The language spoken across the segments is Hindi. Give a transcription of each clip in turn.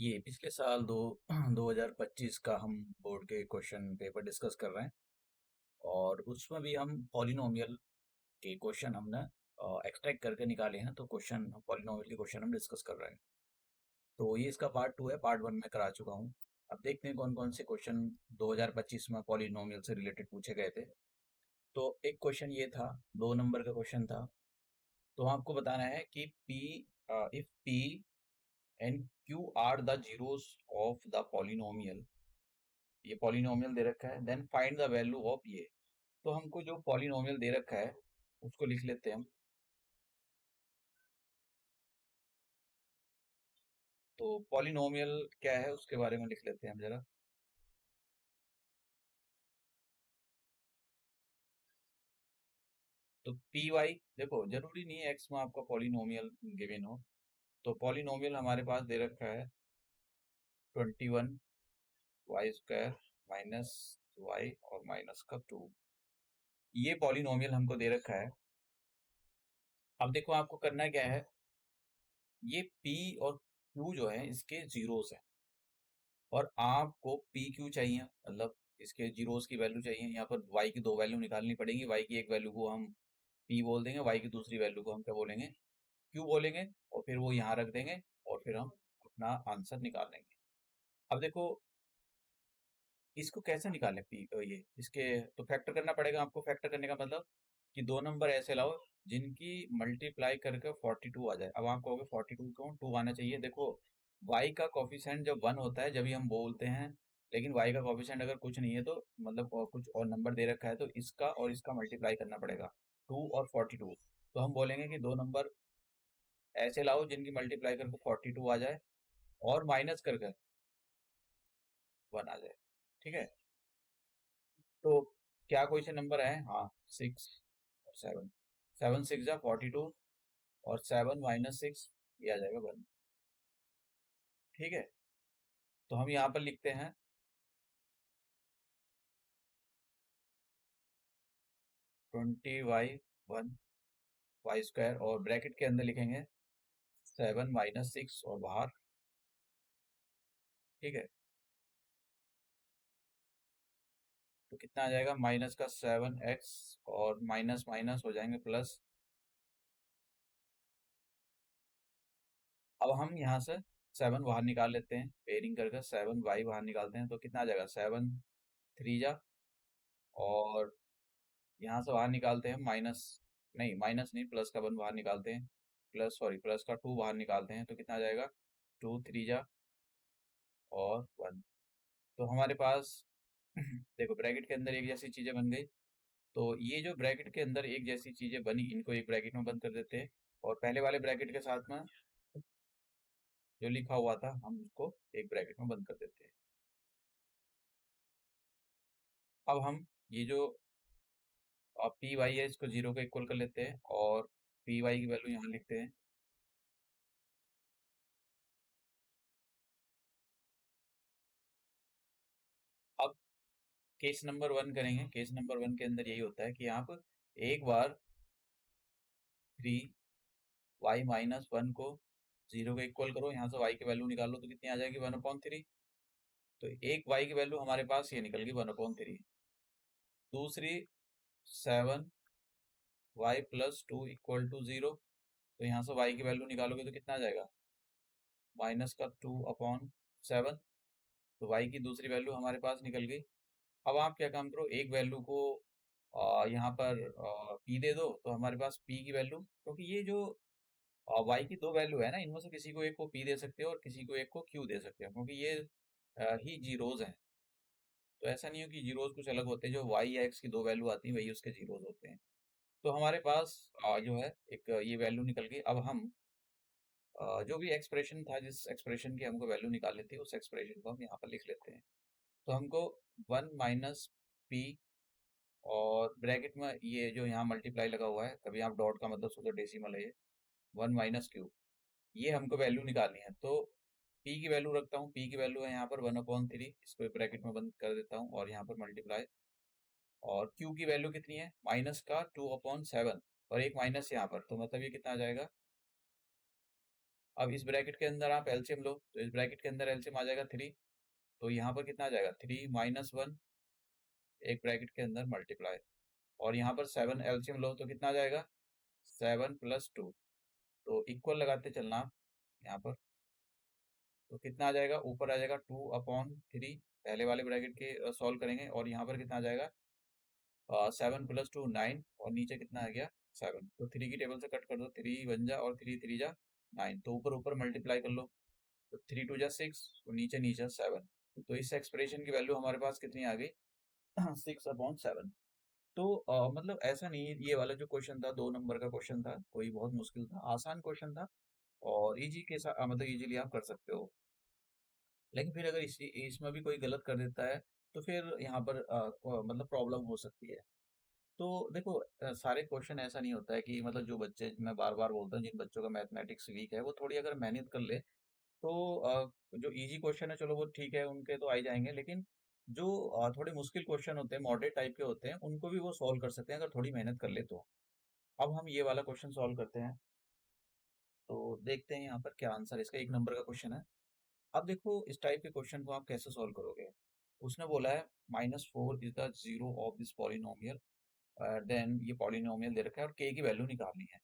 ये पिछले साल 2025 का हम बोर्ड के क्वेश्चन पेपर डिस्कस कर रहे हैं और उसमें भी हम पॉलिनोमियल के क्वेश्चन हमने एक्सट्रैक्ट करके निकाले हैं। तो क्वेश्चन पॉलिनोमियल के क्वेश्चन हम डिस्कस कर रहे हैं। तो ये इसका पार्ट 2 है। पार्ट 1 में करा चुका हूँ। अब देखते हैं कौन कौन से क्वेश्चन 2025 में पॉलिनोमियल से रिलेटेड पूछे गए थे। तो एक क्वेश्चन ये था, 2 नंबर का क्वेश्चन था। तो आपको बताना है कि if P and Q are the zeros of the polynomial. ये पॉलिनोमियल दे रखा है, then find the value of ये। तो हमको जो पॉलिनोमियल दे रखा है उसको लिख लेते हैं हम। तो पॉलिनोमियल क्या है उसके बारे में लिख लेते हैं हम जरा। तो पी वाई, देखो जरूरी नहीं है एक्स में आपका पॉलिनोमियल गिवन हो। तो पॉलिनोमियल हमारे पास दे रखा है 21 y² माइनस वाई और माइनस का 2। ये पॉलिनोमियल हमको दे रखा है। अब देखो आपको करना क्या है, ये p और q जो है इसके जीरोस है और आपको पी क्यू चाहिए, मतलब इसके जीरोस की वैल्यू चाहिए। यहाँ पर y की 2 वैल्यू निकालनी पड़ेगी। y की एक वैल्यू को हम p बोल देंगे, y की दूसरी वैल्यू को हम क्या बोलेंगे, q बोलेंगे, और फिर वो यहाँ रख देंगे और फिर हम अपना आंसर निकाल लेंगे। अब देखो इसको कैसे निकालें, ये इसके तो फैक्टर करना पड़ेगा आपको। फैक्टर करने का मतलब कि 2 नंबर ऐसे लाओ जिनकी मल्टीप्लाई करके 42 आ जाए। अब आप कहोगे 42 क्यों, 2 आना चाहिए। देखो y का कोफिशिएंट जब 1 होता है जब ही हम बोलते हैं, लेकिन y का कोफिशिएंट अगर कुछ नहीं है तो मतलब कुछ और नंबर दे रखा है तो इसका और इसका मल्टीप्लाई करना पड़ेगा, 2 और 42। तो हम बोलेंगे कि 2 नंबर ऐसे लाओ जिनकी मल्टीप्लाई करके 42 आ जाए और माइनस करके 1 आ जाए। ठीक है, तो क्या कोई से नंबर है, हाँ 6 और 7। 7 6 जा 42 और 7 माइनस 6 ये आ जाएगा 1। ठीक है, तो हम यहाँ पर लिखते हैं 20y1 y² और ब्रैकेट के अंदर लिखेंगे 7 माइनस 6 और बाहर। ठीक है, तो कितना आ जाएगा, माइनस का 7x और माइनस माइनस हो जाएंगे प्लस। अब हम यहाँ से 7 बाहर निकाल लेते हैं, पेयरिंग करके 7y बाहर निकालते हैं तो कितना आ जाएगा, 7 3 जा, और यहाँ से बाहर निकालते हैं माइनस, नहीं माइनस नहीं, प्लस का 1 बाहर निकालते हैं, प्लस सॉरी प्लस का 2 बाहर निकालते हैं तो कितना आ जाएगा, 2 3 जा और 1। तो हमारे पास देखो ब्रैकेट के अंदर एक जैसी चीजें बन गई। तो ये जो ब्रैकेट के अंदर एक जैसी चीजें बनी इनको एक ब्रैकेट में बंद कर देते हैं और पहले वाले ब्रैकेट के साथ में जो लिखा हुआ था हम उसको एक ब्रैकेट में बंद कर देते हैं। अब हम ये जो पी वाई है इसको 0 के इक्वल कर लेते हैं और पी वाई की वैल्यू यहाँ लिखते हैं। अब केस नंबर 1 करेंगे। केस नंबर 1 के अंदर यही होता है कि आप एक बार 3y-1 को 0 के इक्वल करो, यहाँ से y की वैल्यू निकालो तो कितनी आ जाएगी, 1/3। तो एक y की वैल्यू हमारे पास ये निकल गई 1/3। दूसरी 7y+2 इक्वल टू 0, तो यहाँ से y की वैल्यू निकालोगे तो कितना आ जाएगा, माइनस का 2/7। तो y की दूसरी वैल्यू हमारे पास निकल गई। अब आप क्या काम करो, एक वैल्यू को यहाँ पर p दे दो तो हमारे पास p की वैल्यू, क्योंकि ये जो y की 2 वैल्यू है ना, इनमें से किसी को एक को p दे सकते हो और किसी को एक को q दे सकते हो, क्योंकि ये ही जीरोज हैं। तो ऐसा नहीं हो कि जीरोज कुछ अलग होते हैं, जो y या x की 2 वैल्यू आती हैं वही उसके जीरोज होते हैं। तो हमारे पास जो है एक ये वैल्यू निकल गई। अब हम जो भी एक्सप्रेशन था, जिस एक्सप्रेशन की हमको वैल्यू निकालनी थी उस एक्सप्रेशन को हम यहाँ पर लिख लेते हैं। तो हमको 1 माइनस पी और ब्रैकेट में ये जो यहाँ मल्टीप्लाई लगा हुआ है, कभी आप डॉट का मतलब सोचो डेसिमल है ये, 1 माइनस क्यू, ये हमको वैल्यू निकालनी है। तो p की वैल्यू रखता हूँ, p की वैल्यू है यहाँ पर 1/3, इसको ब्रैकेट में बंद कर देता हूँ और यहाँ पर मल्टीप्लाई। और q की वैल्यू कितनी है, माइनस का 2/7 और एक माइनस यहाँ पर, तो मतलब ये कितना आ जाएगा, अब इस ब्रैकेट के अंदर आप एलसीएम लो, तो इस ब्रैकेट के अंदर एलसीएम आ जाएगा 3, तो यहाँ पर कितना आ जाएगा 3 माइनस 1, एक ब्रैकेट के अंदर मल्टीप्लाई, और यहाँ पर 7 एलसीएम लो तो कितना आ जाएगा 7 प्लस 2, तो इक्वल लगाते चलना आप यहाँ पर, तो कितना आ जाएगा ऊपर आ जाएगा 2/3, पहले वाले ब्रैकेट के सॉल्व करेंगे, और यहाँ पर कितना आ जाएगा 7 प्लस 2 9, और नीचे कितना आ गया 7, तो 3 की टेबल से कट कर दो, 3 1 जा और 3 3 जा 9, तो ऊपर ऊपर मल्टीप्लाई कर लो, तो 3 2 जा 6, तो नीचे नीचे 7, तो इस एक्सप्रेशन की वैल्यू हमारे पास कितनी आ गई 6/7। तो मतलब ऐसा नहीं है, ये वाला जो क्वेश्चन था 2 नंबर का क्वेश्चन था, कोई बहुत मुश्किल था, आसान क्वेश्चन था, और इजी के साथ मतलब इजीली आप कर सकते हो। लेकिन फिर अगर इसमें भी कोई गलत कर देता है तो फिर यहाँ पर मतलब प्रॉब्लम हो सकती है। तो देखो सारे क्वेश्चन ऐसा नहीं होता है कि मतलब जो बच्चे, मैं बार बार बोलता हूँ, जिन बच्चों का मैथमेटिक्स वीक है वो थोड़ी अगर मेहनत कर ले तो जो इजी क्वेश्चन है चलो वो ठीक है, उनके तो आ ही जाएंगे, लेकिन जो थोड़े मुश्किल क्वेश्चन होते हैं, मॉडरेट टाइप के होते हैं, उनको भी वो सॉल्व कर सकते हैं अगर थोड़ी मेहनत कर ले तो। अब हम ये वाला क्वेश्चन सॉल्व करते हैं, तो देखते हैं यहाँ पर क्या आंसर है इसका। 1 नंबर का क्वेश्चन है। अब देखो इस टाइप के क्वेश्चन को आप कैसे सॉल्व करोगे। उसने बोला है -4 is the zero of this polynomial, then ये पॉलिनोमियल दे रखा है और k की वैल्यू निकालनी है।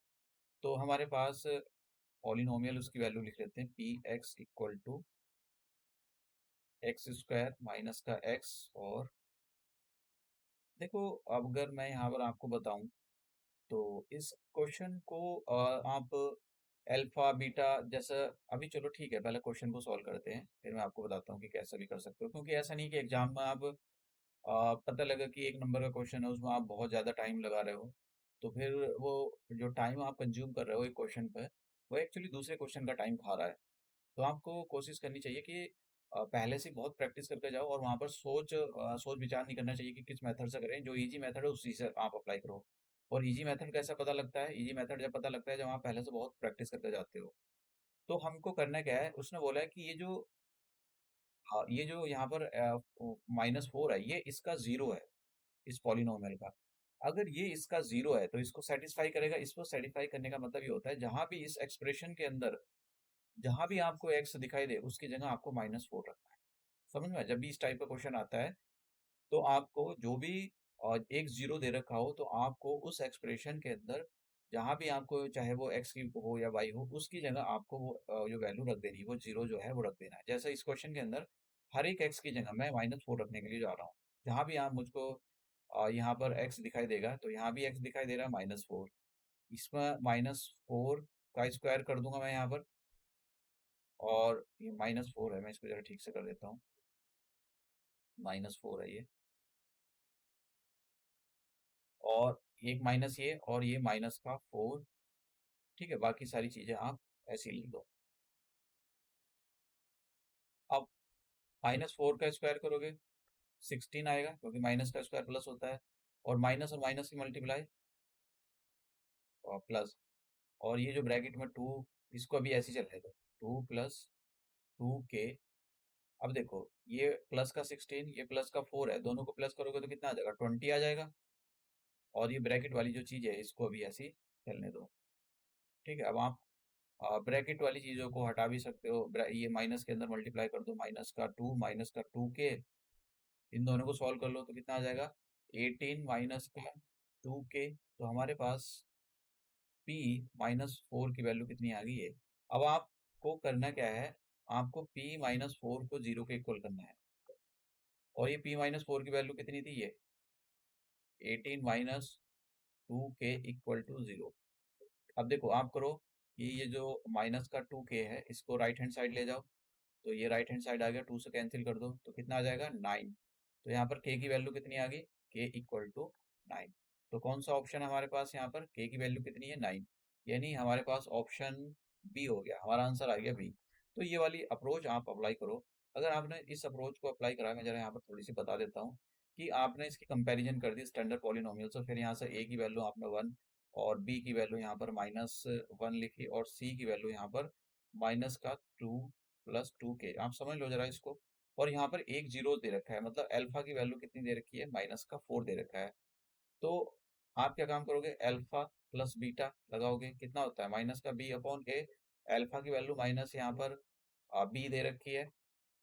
तो हमारे पास पॉलिनोमियल, उसकी वैल्यू लिख लेते हैं p x equal to x square minus का एक्स। और देखो अगर मैं यहाँ पर आपको बताऊं तो इस क्वेश्चन को आप अल्फा बीटा जैसा, अभी चलो ठीक है पहले क्वेश्चन को सॉल्व करते हैं, फिर मैं आपको बताता हूँ कि कैसे भी कर सकते हो, क्योंकि ऐसा नहीं कि एग्जाम में आप पता लगा कि 1 नंबर का क्वेश्चन है उसमें आप बहुत ज़्यादा टाइम लगा रहे हो, तो फिर वो जो टाइम आप कंज्यूम कर रहे हो एक क्वेश्चन पर, वो एक्चुअली दूसरे क्वेश्चन का टाइम खा रहा है। तो आपको कोशिश करनी चाहिए कि पहले से बहुत प्रैक्टिस करके जाओ, और वहाँ पर सोच विचार नहीं करना चाहिए कि किस मेथड से करें, जो इजी मेथड है उसी से आप अप्लाई करो। और इजी मेथड कैसे पता लगता है, इजी मेथड जब पता लगता है जब आप पहले से बहुत प्रैक्टिस करके जाते हो। तो हमको करना क्या है, उसने बोला है कि ये जो ये जो यहाँ पर -4 है, ये इसका जीरो है, इस पॉलिनोमियल का। अगर ये इसका जीरो है तो इसको सेटिस्फाई करेगा। इसको सेटिस्फाई करने का मतलब ये होता है जहां भी इस एक्सप्रेशन के अंदर जहां भी आपको एक्स दिखाई दे उसकी जगह आपको -4 रखना है। समझ में? जब भी इस टाइप का क्वेश्चन आता है तो आपको जो भी एक जीरो दे रखा हो तो आपको उस एक्सप्रेशन के अंदर जहां भी आपको, चाहे वो एक्स की हो या वाई हो, उसकी जगह आपको वो जो वैल्यू रख देनी है, वो जीरो जो है वो रख देना है। जैसे इस क्वेश्चन के अंदर हर एक एक्स की जगह मैं -4 रखने के लिए जा रहा हूँ। जहां भी आप मुझको यहाँ पर एक्स दिखाई देगा तो यहाँ भी एक्स दिखाई दे रहा है -4, इसमें -4 का स्क्वायर कर दूंगा मैं यहाँ पर, और ये -4 है, मैं इसको जरा ठीक से कर देता हूँ, -4 है ये, और एक माइनस ये, और ये माइनस का 4। ठीक है, बाकी सारी चीजें आप ऐसे ही लिख दो। अब -4 का स्क्वायर करोगे 16 आएगा, क्योंकि माइनस का स्क्वायर प्लस होता है, और माइनस की मल्टीप्लाई और प्लस, और ये जो ब्रैकेट में 2, इसको अभी ऐसे ही चलने दो, 2 प्लस 2k। अब देखो ये प्लस का 16, ये प्लस का 4 है, दोनों को प्लस करोगे तो कितना आ जाएगा 20 आ जाएगा, और ये ब्रैकेट वाली जो चीज है इसको अभी ऐसे ही चलने दो। ठीक है, अब आप ब्रैकेट वाली चीजों को हटा भी सकते हो, ये माइनस के अंदर मल्टीप्लाई कर दो, माइनस का 2k, इन दोनों को सॉल्व कर लो तो कितना आ जाएगा 18 माइनस का 2k। तो हमारे पास p -4 की वैल्यू कितनी आ गई है। अब आपको करना क्या है, आपको p -4 को जीरो के इक्वल करना है, और ये p -4 की वैल्यू कितनी थी, ये 18 माइनस 2k इक्वल टू 0। अब देखो आप करो कि ये जो माइनस का 2k है इसको राइट हैंड साइड ले जाओ, तो ये राइट हैंड साइड आ गया, 2 से कैंसिल कर दो तो कितना आ जाएगा 9। तो यहाँ पर k की वैल्यू कितनी आ गई, k इक्वल टू 9। तो कौन सा ऑप्शन है हमारे पास, यहाँ पर k की वैल्यू कितनी है 9, यानी हमारे पास ऑप्शन बी हो गया, हमारा आंसर आ गया बी। तो ये वाली अप्रोच आप अप्लाई करो। अगर आपने इस अप्रोच को अप्लाई करा, मैं जरा यहाँ पर थोड़ी सी बता देता हूँ कि आपने इसकी कंपैरिजन कर दी स्टैंडर्ड पॉलिनोमियल से, फिर यहाँ से a की वैल्यू आपने 1 और b की वैल्यू यहाँ पर -1 लिखी, और c की वैल्यू यहाँ पर माइनस का 2 प्लस 2k, आप समझ लो जरा इसको। और यहाँ पर एक जीरो दे रखा है, मतलब अल्फा की वैल्यू कितनी दे रखी है, -4 दे रखा है। तो आप क्या काम करोगे, अल्फा प्लस बीटा लगाओगे, कितना होता है -b/a, अल्फा की वैल्यू माइनस यहाँ पर बी दे रखी है,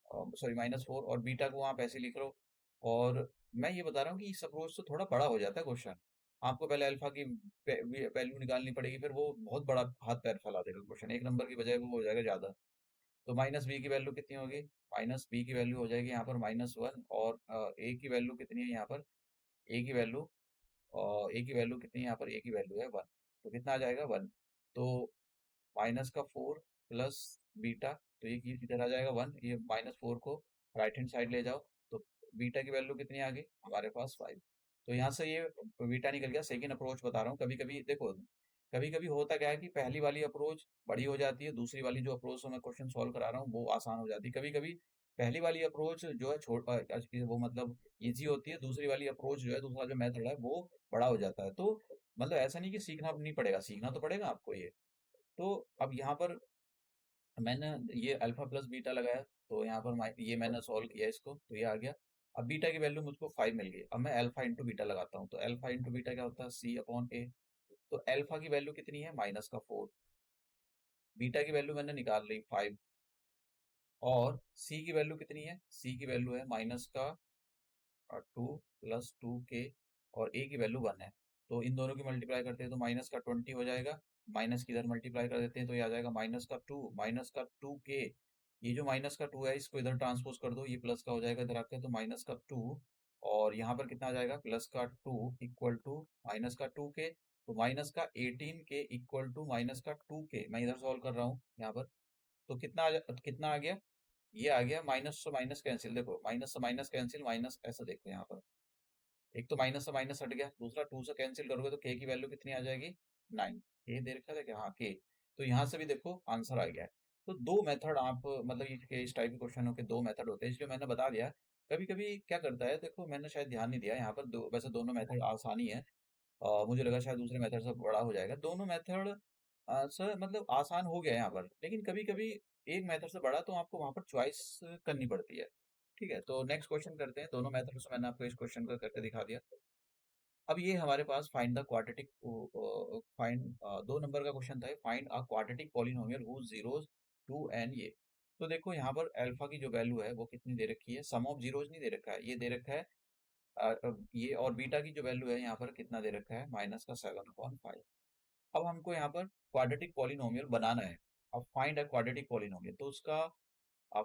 सॉरी -4, और बीटा को आप ऐसे लिख लो। और मैं ये बता रहा हूँ कि इस अप्रोच से थोड़ा बड़ा हो जाता है क्वेश्चन। आपको पहले अल्फा की वैल्यू निकालनी पड़ेगी, फिर वो बहुत बड़ा हाथ पैर फैला देगा क्वेश्चन, एक नंबर की बजाय वो हो जाएगा ज्यादा। तो माइनस बी की वैल्यू कितनी होगी? माइनस बी की वैल्यू हो जाएगी यहाँ पर -1, और ए की वैल्यू कितनी है यहाँ पर? ए की वैल्यू, और ए की वैल्यू कितनी है यहाँ पर? ए की वैल्यू है 1। तो कितना आ जाएगा? 1। तो -4 प्लस बीटा, तो ये इधर आ जाएगा 1, ये -4 को राइट हैंड साइड ले जाओ। तो बीटा की वैल्यू कितनी आ गई हमारे पास? 5। तो यहाँ से ये बीटा निकल गया। सेकेंड अप्रोच बता रहा हूँ, कभी कभी देखो, कभी कभी होता क्या है कि पहली वाली अप्रोच बड़ी हो जाती है, दूसरी वाली जो अप्रोच से मैं क्वेश्चन सॉल्व करा रहा हूँ वो आसान हो जाती है। कभी कभी पहली वाली अप्रोच जो है वो मतलब इजी होती है, दूसरी वाली अप्रोच जो है, दूसरा जो मेथड है वो बड़ा हो जाता है। तो मतलब ऐसा नहीं कि सीखना नहीं पड़ेगा, सीखना तो पड़ेगा आपको ये। तो अब यहाँ पर मैंने ये अल्फा प्लस बीटा लगाया, तो यहाँ पर ये मैंने सॉल्व किया इसको, तो ये आ गया। अब बीटा की वैल्यू मुझको 5 मिल गई। अब मैं अल्फा इंटू बीटा लगाता हूँ, तो अल्फा इंटू बीटा क्या होता है? C/A। तो अल्फा की वैल्यू कितनी है? -4। बीटा की वैल्यू मैंने निकाल ली 5। और सी की वैल्यू कितनी है? सी की वैल्यू है -2 प्लस 2k, और ए की वैल्यू 1 है। तो इन दोनों की मल्टीप्लाई करते हैं तो -20 हो जाएगा। माइनस की इधर मल्टीप्लाई कर देते हैं तो ये आ जाएगा -2 के। ये जो -2 है इसको इधर ट्रांसपोज कर दो, ये प्लस का हो जाएगा इधर आके, तो -2। और यहाँ पर कितना आ जाएगा? +2 इक्वल टू -2 के, तो -18 के इक्वल टू -2 के। मैं इधर सॉल्व कर रहा हूँ यहाँ पर। तो कितना आ गया? ये आ गया। माइनस से माइनस कैंसिल, देखो माइनस से माइनस कैंसिल, माइनस ऐसा देखो यहाँ पर, एक तो माइनस से माइनस हट गया, दूसरा 2 से कैंसिल करोगे तो के की वैल्यू कितनी आ जाएगी? 9। के दे रखा था क्या? हाँ, के। तो यहाँ से भी देखो आंसर आ गया है। तो दो मेथड आप मतलब इस टाइप के क्वेश्चनों के दो मेथड होते हैं, इसलिए मैंने बता दिया। कभी कभी क्या करता है, देखो मैंने शायद ध्यान नहीं दिया यहाँ पर, वैसे दोनों मेथड आसानी है। मुझे लगा शायद दूसरे मेथड से बड़ा हो जाएगा। दोनों मेथड सर मतलब आसान हो गया है यहाँ पर, लेकिन कभी कभी एक मेथड से बड़ा तो आपको वहां पर चॉइस करनी पड़ती है। ठीक है, तो नेक्स्ट क्वेश्चन करते हैं। दोनों मेथड से मैंने आपको इस क्वेश्चन को करके दिखा दिया। अब ये हमारे पास find the quadratic, find 2 number का क्वेश्चन था, find a quadratic polynomial whose zeros 2 n ये। तो देखो यहाँ पर अल्फा की जो वैल्यू है वो कितनी दे रखी है? सम ऑफ जीरोस नहीं दे रखा है, ये दे रखा है ये। और बीटा की जो वैल्यू है यहाँ पर कितना दे रखा है? -7/5। अब हमको यहाँ पर क्वाड्रेटिक पॉलिनोमियल बनाना है। अब फाइंड अ क्वाड्रेटिक पॉलिनोमियल, तो उसका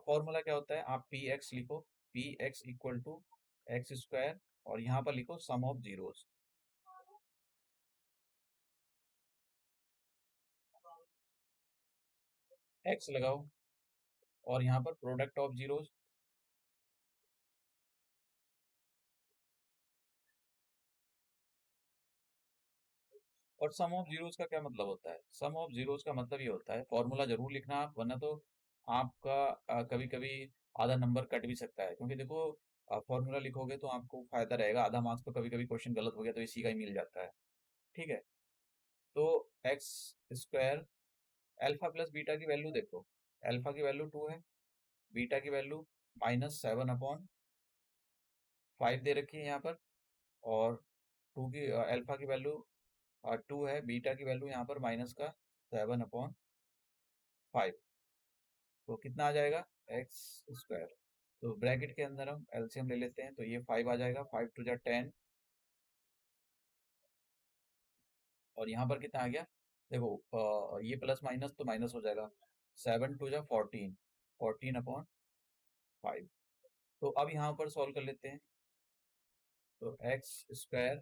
फॉर्मूला क्या होता है? आप पी एक्स लिखो, p x equal to x square, और यहाँ पर लिखो सम ऑफ जीरोस। एक्स लगाओ, और यहाँ पर प्रोडक्ट ऑफ जीरोस। और सम ऑफ जीरोस का क्या मतलब होता है? सम ऑफ जीरोस का मतलब ये होता है, फॉर्मूला जरूर लिखना आप, वरना तो आपका कभी कभी आधा नंबर कट भी सकता है, क्योंकि देखो फॉर्मूला लिखोगे तो आपको फायदा रहेगा। आधा मार्क्स तो कभी कभी क्वेश्चन गलत हो गया तो इसी का ही मिल जाता है। ठीक है, तो x square, alpha plus beta की वैल्यू देखो, अल्फा की वैल्यू 2 है, बीटा की वैल्यू -7/5 दे रखी है यहाँ पर। और टू की अल्फा की वैल्यू 2 है, बीटा की वैल्यू यहाँ पर -7/5। तो कितना आ जाएगा? X square. तो ब्रैकेट के अंदर हम एलसीएम ले लेते हैं, तो ये 5 आ जाएगा, 5 × 2 = 10। और यहाँ पर कितना आ गया? देखो ये प्लस माइनस तो माइनस हो जाएगा, 7 × 2 = 14, 14/5। तो अब यहाँ पर सॉल्व कर लेते हैं। तो एक्स स्क्वायर,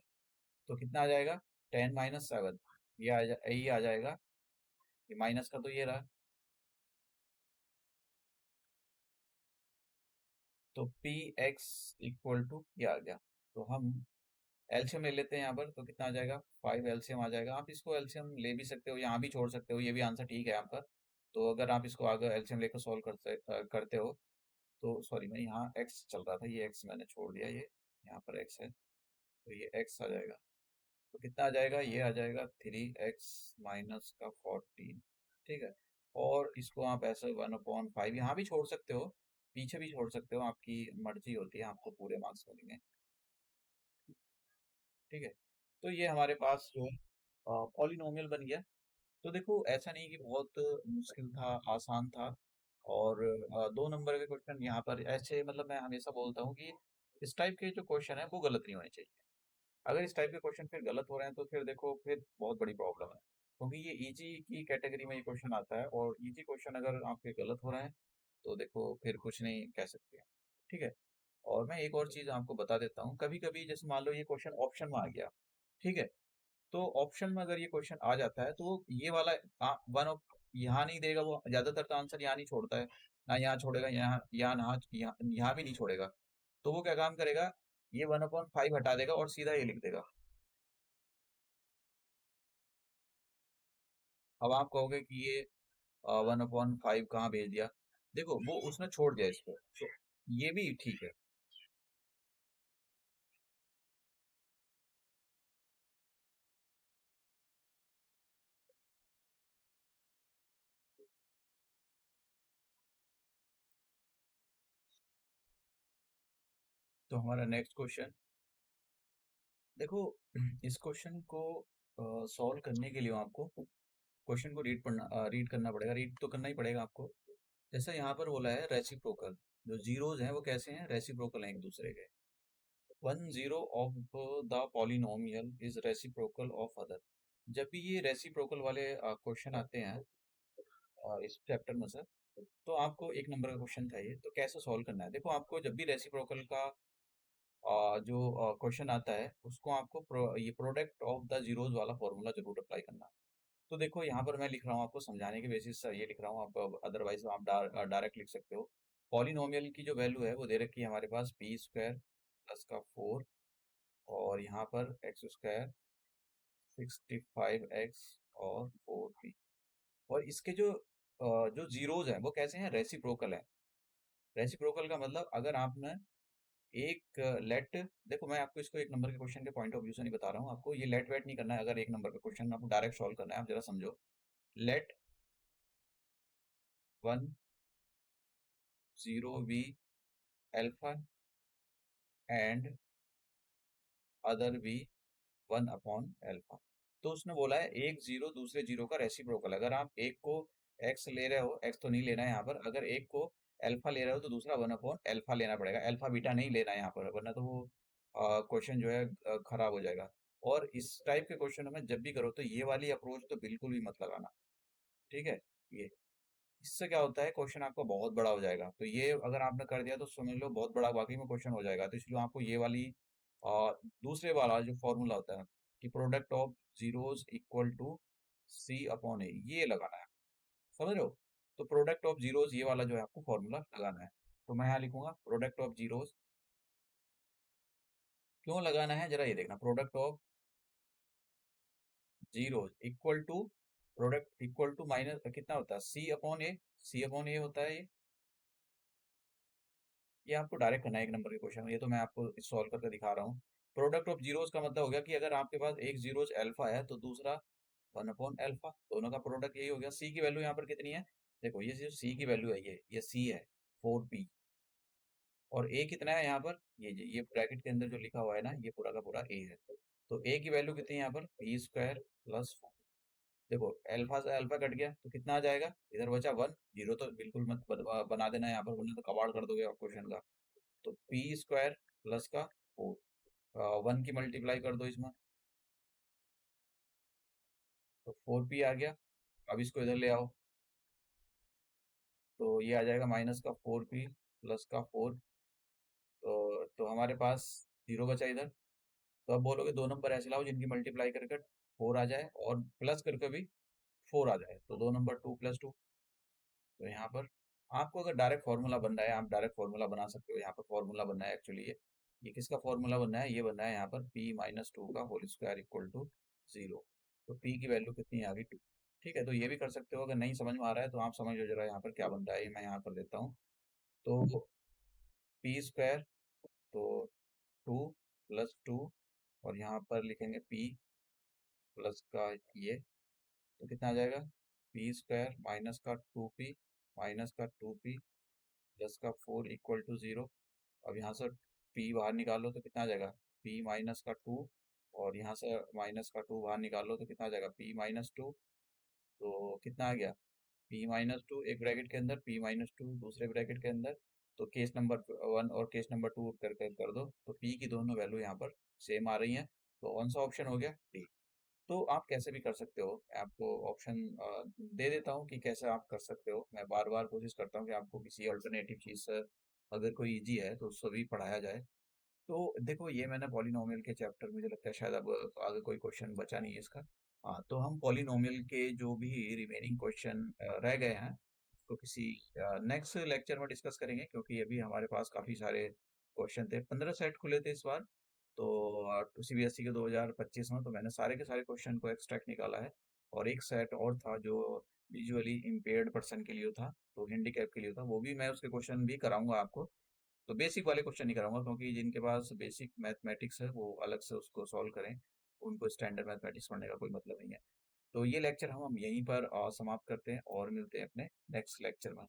तो कितना आ जाएगा? 10 - 7, ये आ जाएगा। ये माइनस का तो ये रहा, तो पी एक्स इक्वल टू ये आ गया। तो हम एलसीएम ले लेते हैं यहाँ पर, तो कितना आ जाएगा? 5 एलसीएम आ जाएगा। आप इसको एलसीएम ले भी सकते हो, यहाँ भी छोड़ सकते हो, ये भी आंसर ठीक है आपका। तो अगर आप इसको आगे एलसीएम लेकर सॉल्व करते हो, तो सॉरी मैं यहाँ एक्स चल रहा था, ये एक्स मैंने छोड़ दिया, ये यहाँ पर एक्स है, तो ये एक्स आ जाएगा। तो कितना आ जाएगा? ये आ जाएगा 3x माइनस का 14। ठीक है, और इसको आप ऐसे 1/5 यहाँ भी छोड़ सकते हो, पीछे भी छोड़ सकते हो, आपकी मर्जी होती है, आपको पूरे मार्क्स मिलेंगे। ठीक है, तो ये हमारे पास जो पॉलिनोमियल बन गया। तो देखो ऐसा नहीं कि बहुत मुश्किल था, आसान था। और 2 नंबर के क्वेश्चन यहाँ पर ऐसे, मतलब मैं हमेशा बोलता हूँ कि इस टाइप के जो क्वेश्चन है वो गलत नहीं होने चाहिए। अगर इस टाइप के क्वेश्चन फिर गलत हो रहे हैं तो फिर देखो फिर बहुत बड़ी प्रॉब्लम है, क्योंकि ये इजी की कैटेगरी में ये क्वेश्चन आता है, और इजी क्वेश्चन अगर आपके गलत हो रहे हैं तो देखो फिर कुछ नहीं कह सकते। ठीक है। और मैं एक और चीज आपको बता देता हूँ, कभी कभी जैसे मान लो ये क्वेश्चन ऑप्शन में आ गया, ठीक है, तो ऑप्शन में अगर ये क्वेश्चन आ जाता है तो ये वाला वन ऑफ यहाँ नहीं देगा, वो ज्यादातर तो आंसर यहाँ नहीं छोड़ता है, ना यहाँ छोड़ेगा, यहाँ यहाँ ना यहाँ भी नहीं छोड़ेगा। तो वो क्या काम करेगा, ये 1/5 हटा देगा और सीधा ये लिख देगा। अब आप कहोगे कि ये 1/5 कहाँ भेज दिया, देखो वो उसने छोड़ दिया इसको, तो ये भी ठीक है। तो हमारा नेक्स्ट क्वेश्चन, देखो इस क्वेश्चन को सॉल्व करने के लिए आपको क्वेश्चन को रीड करना पड़ेगा, रीड तो करना ही पड़ेगा आपको। जैसे यहाँ पर बोला है रेसिप्रोकल, जो जीरोज हैं वो कैसे हैं, रेसिप्रोकल हैं एक दूसरे के। 1 0 of the polynomial is reciprocal of other. जब भी ये रेसिप्रोकल वाले क्वेश्चन आते हैं इस चैप्टर में से, तो आपको 1 नंबर का क्वेश्चन था ये, तो कैसे सॉल्व करना है। देखो आपको जब भी रेसिप्रोकल का जो क्वेश्चन आता है उसको आपको ये प्रोडक्ट ऑफ द जीरोज वाला फॉर्मूला जरूर अप्लाई करना है। तो देखो यहाँ पर मैं लिख रहा हूँ आपको समझाने के बेसिस से ये लिख रहा हूँ, आप अदरवाइज आप डायरेक्ट लिख सकते हो। पॉलिनोमियल की जो वैल्यू है वो दे रखी है हमारे पास b² + 4, और यहाँ पर x² 65x और 4p। और इसके जो जीरोज हैं वो कैसे हैं, रेसिप्रोकल है। रेसिप्रोकल का मतलब अगर आपने एक लेट, देखो मैं आपको इसको 1 नंबर के क्वेश्चन के पॉइंट ऑफ व्यू से नहीं बता रहा हूँ, आपको ये लेट वेट नहीं करना है। अगर 1 नंबर का क्वेश्चन आपको डायरेक्ट सॉल्व करना है, आप जरा समझो। Let 1 0 be alpha and other be 1/अल्फा। तो उसने बोला है एक जीरो दूसरे जीरो का रेसिप्रोकल। अगर आप एक को एक्स ले रहे हो, एक्स तो नहीं लेना है यहाँ पर, अगर एक को अल्फा ले रहे हो तो दूसरा 1/अल्फा लेना पड़ेगा, अल्फा बीटा नहीं लेना है यहाँ पर, वरना तो वो क्वेश्चन जो है खराब हो जाएगा। और इस टाइप के क्वेश्चन में जब भी करो तो ये वाली अप्रोच तो बिल्कुल भी मत लगाना। ठीक है। ये इससे क्या होता है, क्वेश्चन आपका बहुत बड़ा हो जाएगा। तो ये अगर आपने कर दिया तो समझ लो बहुत बड़ा वाकई में क्वेश्चन हो जाएगा। तो इसलिए आपको ये वाली दूसरे वाला जो फॉर्मूला होता है कि product of zeros equal to C/A, ये लगाना है। समझ रहे हो। तो प्रोडक्ट ऑफ जीरोस ये वाला जो है आपको फॉर्मूला लगाना है। तो मैं यहाँ लिखूंगा प्रोडक्ट ऑफ जीरोस, क्यों लगाना है जरा ये देखना। Product of zeros equal to, product equal to minus कितना होता है, C/A। C/A होता है ये आपको डायरेक्ट करना है 1 नंबर के क्वेश्चन में। ये तो मैं आपको सॉल्व करके दिखा रहा हूँ। प्रोडक्ट ऑफ जीरोस का मतलब हो गया कि अगर आपके पास एक जीरोस अल्फा है तो दूसरा 1/अल्फा, दोनों का प्रोडक्ट यही हो गया। सी की वैल्यू यहाँ पर कितनी है, देखो ये जो सी की वैल्यू है ये सी है 4p, और ए कितना है यहाँ पर, ये ब्रैकेट के अंदर जो लिखा हुआ है ना, ये पूरा का पूरा ए है। तो ए की वैल्यू कितनी है यहाँ पर, p² + 4। देखो अल्फा से अल्फा कट गया तो कितना आ जाएगा, इधर बचा 1। जीरो तो बिल्कुल मत बना देना यहाँ पर, वरना तो कबाड़ कर दोगे आप क्वेश्चन का। तो p² प्लस का 4, 1 की मल्टीप्लाई कर दो इसमें, तो 4p आ गया। अब इसको इधर ले आओ, तो ये आ जाएगा -का 4p प्लस का 4। तो हमारे पास जीरो बचा इधर। तो अब बोलोगे 2 नंबर ऐसे लाओ जिनकी मल्टीप्लाई करके 4 आ जाए और प्लस करके भी 4 आ जाए, तो 2 नंबर 2 + 2। तो यहाँ पर आपको अगर डायरेक्ट फार्मूला बनना है आप डायरेक्ट फार्मूला बना सकते हो। यहाँ पर फार्मूला बनना है एक्चुअली ये किसका फार्मूला बनना है, ये बनना है यहाँ पर p - 2 का होल स्क्वायर इक्वल टू 0। तो p की वैल्यू कितनी आ गई, 2। ठीक है, तो ये भी कर सकते हो। अगर नहीं समझ में आ रहा है तो आप समझो जरा यहाँ पर क्या बन रहा है, ये मैं यहाँ कर देता हूँ। तो p², तो 2 + 2, और यहाँ पर लिखेंगे p प्लस का ये, तो कितना आ जाएगा, p² माइनस का 2p माइनस का 2p प्लस का 4 इक्वल टू 0। अब यहाँ से p बाहर निकालो तो कितना आ जाएगा, p - 2, और यहाँ से -का 2 बाहर निकालो तो कितना आ जाएगा, p - 2। तो कितना आ गया, p-2 एक ब्रैकेट के अंदर, p-2 दूसरे ब्रैकेट के अंदर। तो केस नंबर 1 और केस नंबर 2 कर दो, तो p की दोनों वैल्यू यहाँ पर सेम आ रही हैं। तो कौन सा ऑप्शन हो गया, डी। तो आप कैसे भी कर सकते हो, मैं आपको ऑप्शन दे देता हूँ कि कैसे आप कर सकते हो। मैं बार बार कोशिश करता हूँ कि आपको किसी अल्टरनेटिव चीज़ से, अगर कोई इजी है तो उससे भी पढ़ाया जाए। तो देखो, ये मैंने पॉलिनोमियल के चैप्टर, मुझे लगता है शायद अब आगे कोई क्वेश्चन बचा नहीं है इसका। हाँ, तो हम पॉलिनोमियल के जो भी रिमेनिंग क्वेश्चन रह गए हैं, तो किसी नेक्स्ट लेक्चर में डिस्कस करेंगे, क्योंकि अभी हमारे पास काफ़ी सारे क्वेश्चन थे, 15 सेट खुले थे इस बार। तो सीबीएसई के 2025 में तो मैंने सारे के सारे क्वेश्चन को एक्सट्रैक्ट निकाला है। और एक सेट और था जो विजुअली इम्पेयर्ड पर्सन के लिए था, तो हैंडीकैप के लिए था, वो भी मैं उसके क्वेश्चन भी कराऊंगा आपको। तो बेसिक वाले क्वेश्चन नहीं कराऊंगा, क्योंकि जिनके पास बेसिक मैथमेटिक्स है वो अलग से उसको सॉल्व करें, उनको स्टैंडर्ड मैथमेटिक्स पढ़ने का कोई मतलब नहीं है। तो ये लेक्चर हम यहीं पर समाप्त करते हैं और मिलते हैं अपने नेक्स्ट लेक्चर में।